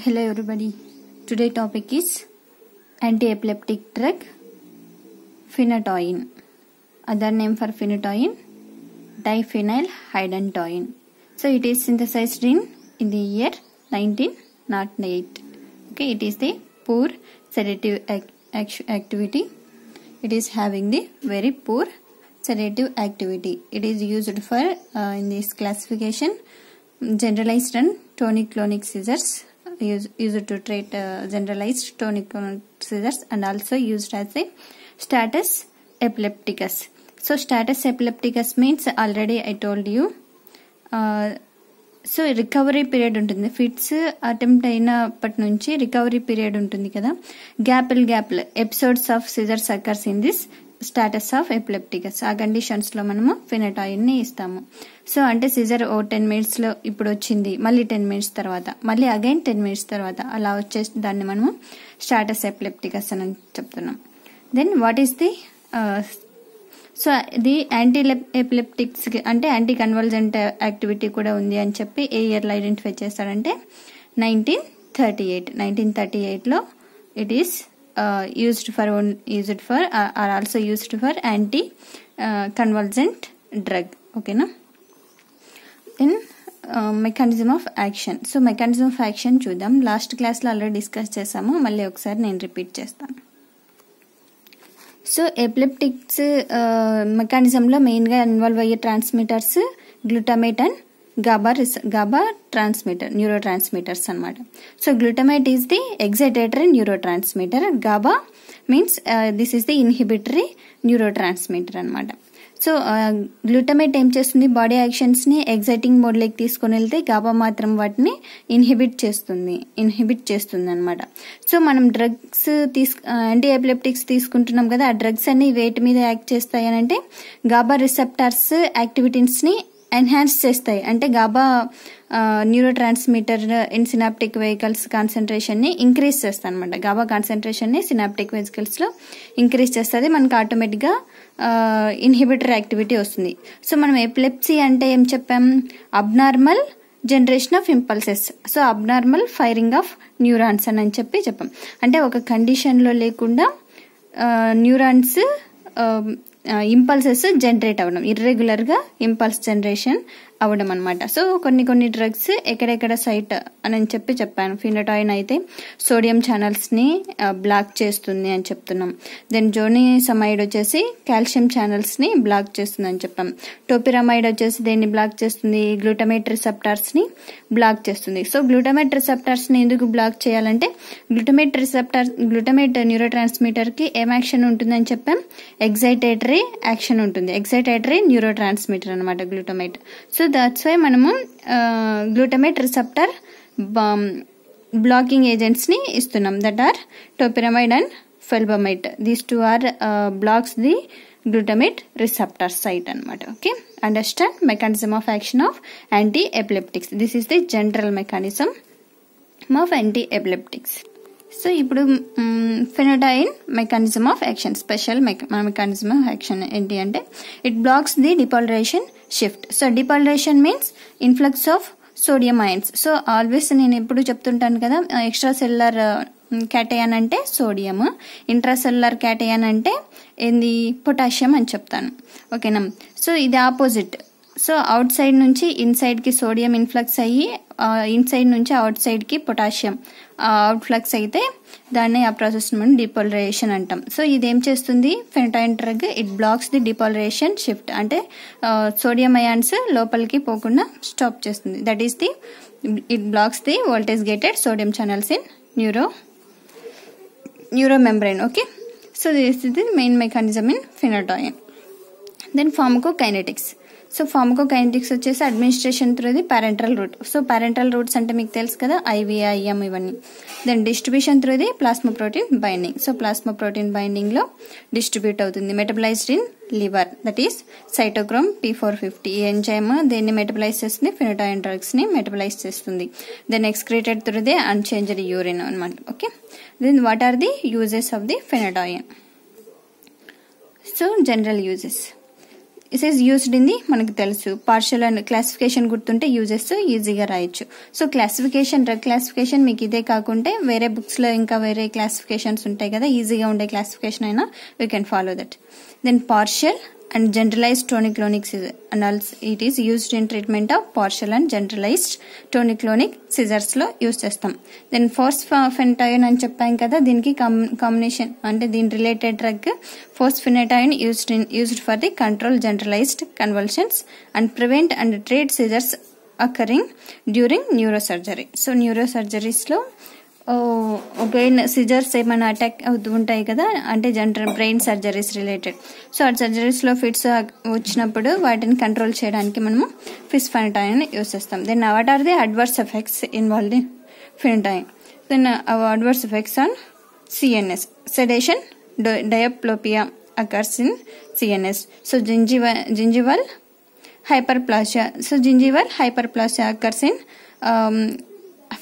Hello everybody. Today topic is anti-epileptic drug phenytoin. Other name for phenytoin, diphenylhydantoin. So it is synthesized in the year 1908. Okay, it is the poor sedative activity. It is having the very poor sedative activity. It is used for in this classification generalized and tonic-clonic seizures. Used to treat generalized tonic-clonic seizures and also used as a status epilepticus. So status epilepticus means already I told you. So recovery period ఉంటుంది. Fits attempt అయినప్పటి నుంచి recovery period ఉంటుంది కదా, గ్యాప్లు episodes of seizures occurs in this status of epilepticus. ఆ conditions లో మనము ఫెనటాయిన్ ని ఇస్తాము. సో అంటే సిజర్ 10 minutes లో ఇప్పుడు వచ్చింది, మళ్ళీ 10 minutes తర్వాత, మళ్ళీ అగైన్ 10 minutes తర్వాత, అలా వచ్చేసి దాన్ని మనము స్టాటస్ ఎపిలెప్టికస్ అని చెప్తున్నాం. Then what is the so ఇది యాంటీ ఎపిలెప్టిక్స్ అంటే యాంటీ కన్వల్జెంట్ యాక్టివిటీ కూడా ఉంది అని చెప్పి ఏ ఇయర్లో ఐడెంటిఫై చేస్తారంటే 1938 లో it is used for are also used for anti convulsant drug. Okay na. Then mechanism of action. So mechanism of action చూద్దాం. లాస్ట్ క్లాస్ లో ఆల్రెడీ డిస్కస్ చేసాము, మళ్ళీ ఒకసారి నేను రిపీట్ చేస్తాను. సో ఎపిలెప్టిక్స్ మెకానిజం లో మెయిన్ గా ఇన్వాల్వ్ అయ్యే transmitters glutamate and GABA transmitter, neurotransmitters అన్నమాట. So glutamate is the excitatory neurotransmitter, GABA means this is the inhibitory neurotransmitter అన్నమాట. సో గ్లూటామేట్ ఏం చేస్తుంది, బాడీ యాక్షన్స్ ని ఎగ్జైటింగ్ మోడ్ లోకి తీసుకుని వెళ్తే GABA మాత్రం వాటిని ఇన్హిబిట్ చేస్తుంది అన్నమాట. సో మనం డ్రగ్స్ యాంటీ ఎపిలెప్టిక్స్ తీసుకుంటున్నాం కదా, ఆ డ్రగ్స్ అన్ని వేటి మీద యాక్ట్ చేస్తాయి అని అంటే GABA రిసెప్టార్స్ యాక్టివిటీస్ ని ఎన్హాన్స్ చేస్తాయి. అంటే GABA neuro transmitter in synaptic vehicles concentration ని ఇంక్రీజ్ చేస్తాయి అనమాట. GABA కాన్సన్ట్రేషన్ ని సినాప్టిక్ వెహికల్స్ లో ఇంక్రీజ్ చేస్తుంది, మనకు ఆటోమేటిక్ గా ఇన్హిబిటర్ యాక్టివిటీ వస్తుంది. సో మనం ఎపిలెప్సీ అంటే ఏం చెప్పాం, abnormal generation of impulses, so abnormal firing of neurons అని చెప్పాం. అంటే ఒక కండిషన్ లో లేకుండా న్యూరాన్స్ ఇంపల్సెస్ జనరేట్ అవ్వడం, ఇర్రెగ్యులర్ గా ఇంపల్స్ జనరేషన్ అవ్వడం అనమాట. సో కొన్ని డ్రగ్స్ ఎక్కడెక్కడ సైట్ అని చెప్పాను. ఫినటాయిన్ అయితే సోడియం ఛానల్స్ ని బ్లాక్ చేస్తుంది అని చెప్తున్నాం. దెన్ జోనిసమైడ్ వచ్చేసి కాల్షియం ఛానల్స్ ని బ్లాక్ చేస్తుంది అని చెప్పాం. టోపిరమైడ్ వచ్చేసి దేన్ని బ్లాక్ చేస్తుంది, గ్లూటామేట్ రిసెప్టార్స్ ని బ్లాక్ చేస్తుంది. సో గ్లూటామేట్ రిసెప్టార్స్ ని ఎందుకు బ్లాక్ చేయాలంటే గ్లూటామేట్ న్యూరో ట్రాన్స్మిటర్ కి ఏం యాక్షన్ ఉంటుందని చెప్పాం, ఎగ్జైటేటరీ యాక్షన్ ఉంటుంది. ఎగ్జైటేటరీ న్యూరో ట్రాన్స్మిటర్ అనమాట గ్లూటామేట్. సో దట్స్ వై మనము గ్లూటామేట్ రిసెప్టర్ బ్లాకింగ్ ఏజెంట్స్ ని ఇస్తున్నాం, that are topiramate and felbamate. These two are blocks the glutamate receptor site అనమాట. Okay, understand mechanism of action of antiepileptics. This is the general mechanism of antiepileptics. So ఇప్పుడు phenytoin mechanism of action, special mechanism of action ఏంటి అంటే it blocks the depolarisation shift. So depolarisation means influx of sodium ions. So always నేను ఎప్పుడు చెప్తుంటాను కదా, extra cellular cation అంటే sodium, intracellular cation అంటే ఏంది పొటాషియం అని చెప్తాను. ఓకేనా. సో ఇది ఆపోజిట్. సో అవుట్ సైడ్ నుంచి ఇన్సైడ్ కి సోడియం ఇన్ఫ్లక్స్ అయ్యి ఇన్సైడ్ నుంచి అవుట్ సైడ్ కి పొటాషియం అవుట్ ఫ్లక్స్ అయితే దాన్ని ఆ ప్రాసెస్ మనం డిపోలరైజేషన్ అంటాం. సో ఇదేం చేస్తుంది, phenytoin drug it blocks the depolarisation shift, అంటే సోడియం అయాన్స్ లోపలికి పోకుండా స్టాప్ చేస్తుంది. That is the it blocks the voltage gated sodium channels in neuro membrane. Okay, so this is the main mechanism in phenytoin. Then pharmacokinetics. So pharmacokinetics వచ్చేసి administration through the parental route. So parental routes అంటే మీకు తెలుసు కదా, IV, IM ఇవన్నీ. Then distribution through the plasma protein binding. So plasma protein binding లో distribute అవుతుంది. Metabolised in liver, that is cytochrome P450. ఈ enzyme దేన్ని మెటబలైజ్ చేస్తుంది, ఫెనటాయిన్ డ్రగ్స్ ని మెటబలైజ్ చేస్తుంది. Then excreted through the unchanged urine అనమాట. Okay, then what are the uses of the phenytoin. So general uses, it is used in the మనకు తెలుసు partial and classification గుర్తుంటే uses ఈజీగా రాయొచ్చు. So classification drug classification మీకు ఇదే కాకుంటే వేరే బుక్స్ లో ఇంకా వేరే క్లాసిఫికేషన్స్ ఉంటాయి కదా, ఈజీగా ఉండే క్లాసిఫికేషన్ అయినా we can follow that. Then partial and generalized tonic-clonic scissors, and also it is used in treatment of partial and generalized tonic-clonic scissors లో యూస్ చేస్తాం. దెన్ ఫోస్ఫెనటైన్ అని చెప్పాం కదా, దీనికి కాంబినేషన్ అంటే దీని related drug fosphenytoin used for the control generalised convulsions and prevent and treat seizures occurring during neurosurgery. So neurosurgeries లో ఒకవేళ సిజర్స్ ఏమైనా అటాక్ అవుతూ ఉంటాయి కదా, అంటే general brain surgeries related. So ఆ సర్జరీస్లో ఫిట్స్ వచ్చినప్పుడు వాటిని కంట్రోల్ చేయడానికి మనము ఫోస్ఫెనటైన్ యూస్ చేస్తాం. Then what are the adverse effects involved in phenytoin? Then adverse effects on CNS, sedation, diplopia occurs in CNS. So gingival hyperplasia. So gingival hyperplasia occurs in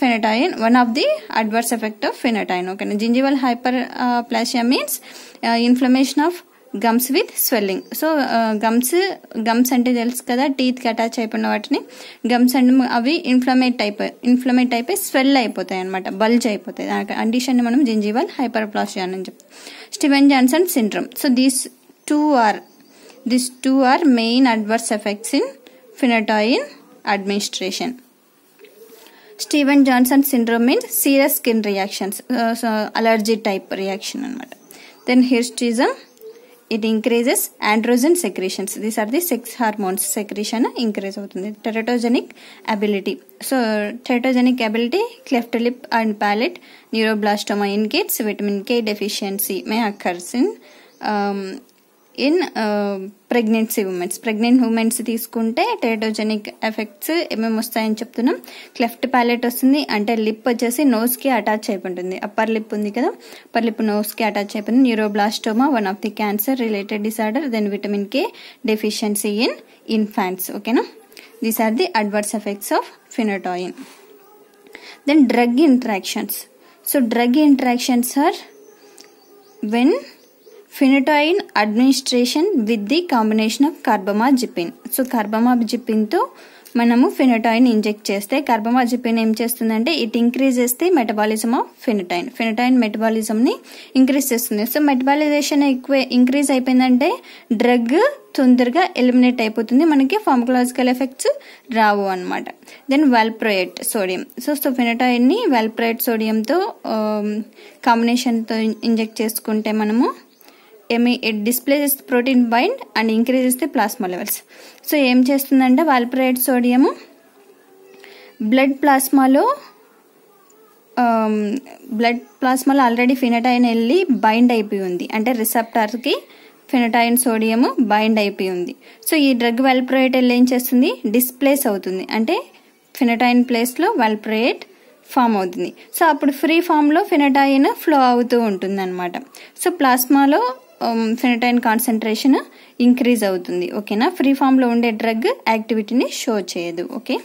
phenytoin, one of the adverse effect of phenytoin. Okay, gingival hyperplasia means inflammation of gums with swelling. So gums అంటే తెలుసు కదా, teeth కి attach అయిపోయిన వాటిని gums అంటే అవి ఇన్ఫ్లమేట్ అయిపోయి swell అయిపోతాయి అనమాట, బల్జ్ అయిపోతాయి. ఆ కండిషన్ ని మనం జింజివల్ హైపర్ప్లాసియా అని చెప్తాం. Steven Johnson syndrome. So these two are main adverse effects in phenytoin administration. Stevens-Johnson syndrome means serious skin reactions, so allergy type reaction anamata. Then hirsutism, it increases androgen secretions. These are the sex hormones secretion increase avutundi. Teratogenic ability. So teratogenic ability, cleft lip and palate, neuroblastoma in kids. Vitamin K deficiency may occur in pregnancy women's. Pregnant womens తీసుకుంటే teratogenic effects ఏమేమి వస్తాయని చెప్తున్నాం. Cleft palette వస్తుంది, అంటే lip వచ్చేసి nose కి attach అయిపోతుంది. Upper lip ఉంది కదా, అప్పర్ లిప్ నోస్ కి అటాచ్ అయిపోతుంది. Neuroblastoma, one of the cancer related disorder. Then vitamin K deficiency in infants. ఓకేనా, these are the adverse effects of phenytoin. Then drug interactions. So drug interactions are when phenytoin administration with the combination of carbamazepine. So carbamazepine తో మనము phenytoin inject చేస్తే, carbamazepine ఏం చేస్తుందంటే it increases the metabolism of phenytoin. Phenytoin metabolism ని increase చేస్తుంది. So metabolisation ఎక్కువ increase అయిపోయిందంటే drug తొందరగా ఎలిమినేట్ అయిపోతుంది, మనకి ఫార్మకలాజికల్ ఎఫెక్ట్స్ రావు అనమాట. Then valproate sodium. So phenytoin ని వాల్ప్రోయేట్ సోడియంతో కాంబినేషన్ తో ఇంజెక్ట్ చేసుకుంటే మనము it displaces protein bind and increases the plasma levels. So ఏం చేస్తుందంటే వాల్ప్రోయేట్ సోడియం బ్లడ్ ప్లాస్మాలో ఆల్రెడీ ఫెనటైన్ వెళ్ళి బైండ్ అయిపోయి ఉంది, అంటే రిసెప్టర్ కి ఫెనటైన్ సోడియం బైండ్ అయిపోయి ఉంది. సో ఈ డ్రగ్ వాల్ప్రోయేట్ వెళ్ళి ఏం చేస్తుంది, డిస్ప్లేస్ అవుతుంది, అంటే ఫెనటైన్ ప్లేస్ లో వాల్ప్రోయేట్ ఫామ్ అవుతుంది. సో అప్పుడు ఫ్రీ ఫామ్ లో ఫెనటైన్ ఫ్లో అవుతూ ఉంటుంది అనమాట. సో ప్లాస్మాలో ఫెనటైన్ కాన్సన్ట్రేషన్ ఇంక్రీజ్ అవుతుంది. ఓకేనా, ఫ్రీ ఫామ్ లో ఉండే డ్రగ్ యాక్టివిటీని షో చేయదు. Okay,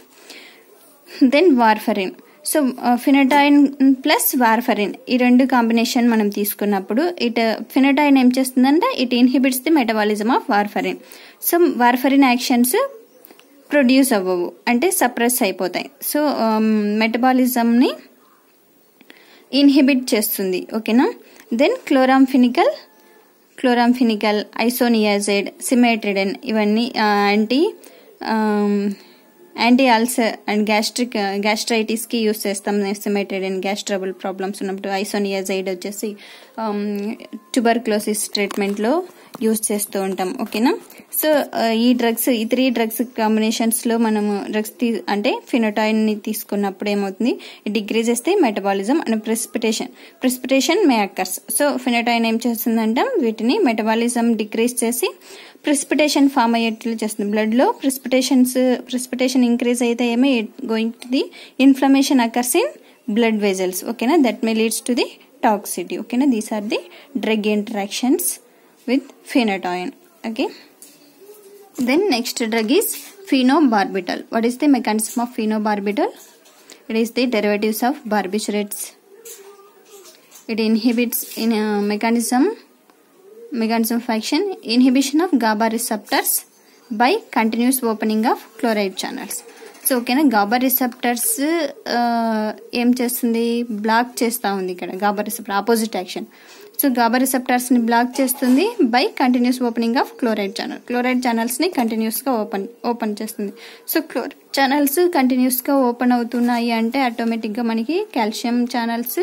then warfarin. So phenytoin plus warfarin ఈ రెండు కాంబినేషన్ మనం తీసుకున్నప్పుడు ఫెనటైన్ ఏం చేస్తుందంటే it inhibits the metabolism of warfarin. So warfarin actions produce అవ్వవు, అంటే సప్రెస్ అయిపోతాయి. సో మెటబాలిజం ని ఇన్హిబిట్ చేస్తుంది. ఓకేనా, దెన్ క్లోరాంఫినికల్, ఐసోనియాజైడ్, సిమెట్రిడన్ ఇవన్నీ యాంటీ అల్సర్ అండ్ గ్యాస్ట్రైటిస్ కి యూస్ చేస్తాం. సిమెట్రిడన్ గ్యాస్ ట్రబుల్ ప్రాబ్లమ్స్ ఉన్నప్పుడు, ఐసోనియాజైడ్ వచ్చేసి ట్యూబర్క్లోసిస్ ట్రీట్మెంట్ లో యూస్ చేస్తూ ఉంటాం. ఓకేనా, సో ఈ త్రీ డ్రగ్స్ కాంబినేషన్స్ లో మనము డ్రగ్స్ అంటే ఫెనటైన్ ని తీసుకున్నప్పుడు ఏమవుతుంది, it decreases the metabolism and precipitation may occurs. So phenytoin ఏం చేస్తుందంటే వీటిని మెటబాలిజం డిక్రీజ్ చేసి ప్రెసిపిటేషన్ ఫామ్ అయ్యేట్లు చేస్తుంది. బ్లడ్ లో ప్రెసిపిటేషన్ ఇంక్రీజ్ అయితే ఏమి going to the inflammation occurs in blood vessels. ఓకేనా, that may leads to the toxicity. Okay, now these are the drug interactions with phenytoin. Okay, then next drug is phenobarbital. What is the mechanism of phenobarbital? It is the derivatives of barbiturates. It inhibits in mechanism of action, inhibition of GABA receptors by continuous opening of chloride channels. So ఓకేనా, GABA receptors ఏం చేస్తుంది, block చేస్తూ ఉంది ఇక్కడ GABA receptor opposite action. So GABA రిసెప్టర్స్ని block చేస్తుంది by continuous opening of chloride channel. Chloride ఛానల్స్ని కంటిన్యూస్గా ఓపెన్ చేస్తుంది. సో క్లోరైడ్ ఛానల్స్ కంటిన్యూస్గా ఓపెన్ అవుతున్నాయి అంటే ఆటోమేటిక్గా మనకి కాల్షియం ఛానల్స్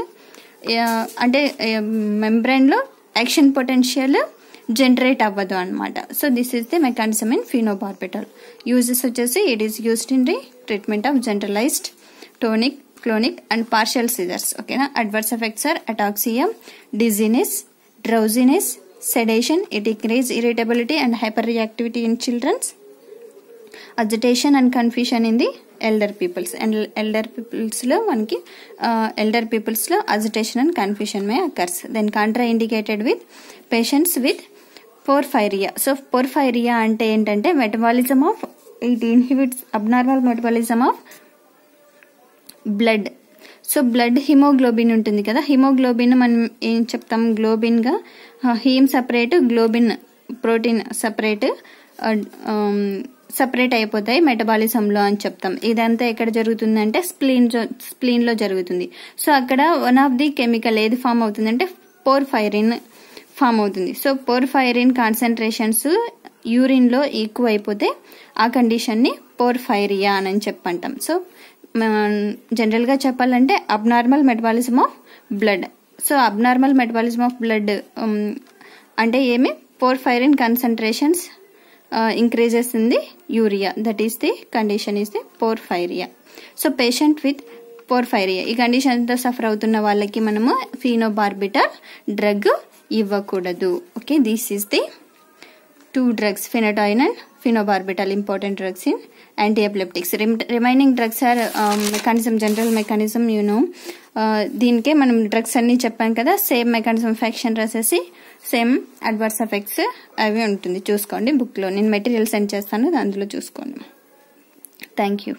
అంటే మెంబ్రెయిన్లో యాక్షన్ పొటెన్షియల్ జనరేట్ అవ్వదు అనమాట. So this is the mechanism in phenobarbital. Uses వచ్చేసి it is used in the treatment of generalised tonic, clonic and partial seizures. ఓకేనా. Adverse effects are ataxia, dizziness, drowsiness, sedation, it increase irritability and hyperreactivity in childrens, agitation and confusion in the elder peoples. And elder పీపుల్స్లో agitation and confusion may occurs. Then contraindicated with patients with porphyria. So porphyria అంటే ఏంటంటే metabolism of, it inhibits abnormal metabolism of blood. So blood haemoglobin ఉంటుంది కదా, haemoglobin మనం ఏం చెప్తాం, గ్లోబిన్గా, haem separate, globin protein separate అయిపోతాయి మెటబాలిజంలో అని చెప్తాం. ఇదంతా ఎక్కడ జరుగుతుందంటే స్ప్లీన్లో జరుగుతుంది. సో అక్కడ వన్ ఆఫ్ ది కెమికల్ ఏది ఫామ్ అవుతుందంటే పోర్ఫైరిన్ ఫామ్ అవుతుంది. సో పోర్ఫైరిన్ కాన్సన్ట్రేషన్స్ యూరిన్లో ఎక్కువ అయిపోతే ఆ కండిషన్ని పోర్ఫైరియా అని చెప్పంటాం. సో జనరల్గా చెప్పాలంటే abnormal metabolism of blood. So abnormal metabolism of blood అంటే ఏమి, porphyrin concentrations increases in the urea, that is the condition is the porphyria. So patient with porphyria ఈ కండిషన్ తో సఫర్ అవుతున్న వాళ్ళకి మనము ఫినోబార్బిటల్ డ్రగ్ ఇవ్వకూడదు. Okay, this is the 2 drugs, phenytoin and phenobarbital, important drugs in anti-epileptics. Remaining drugs are general mechanism, దీనికే మనం drugs అన్ని చెప్పాం కదా, సేమ్ మెకానిజం ఆఫ్ యాక్షన్ రాసేసి సేమ్ అడ్వర్స్ ఎఫెక్ట్స్ అవి ఉంటుంది, చూసుకోండి బుక్లో. నేను మెటీరియల్ సెండ్ చేస్తాను, అందులో చూసుకోండి. Thank you.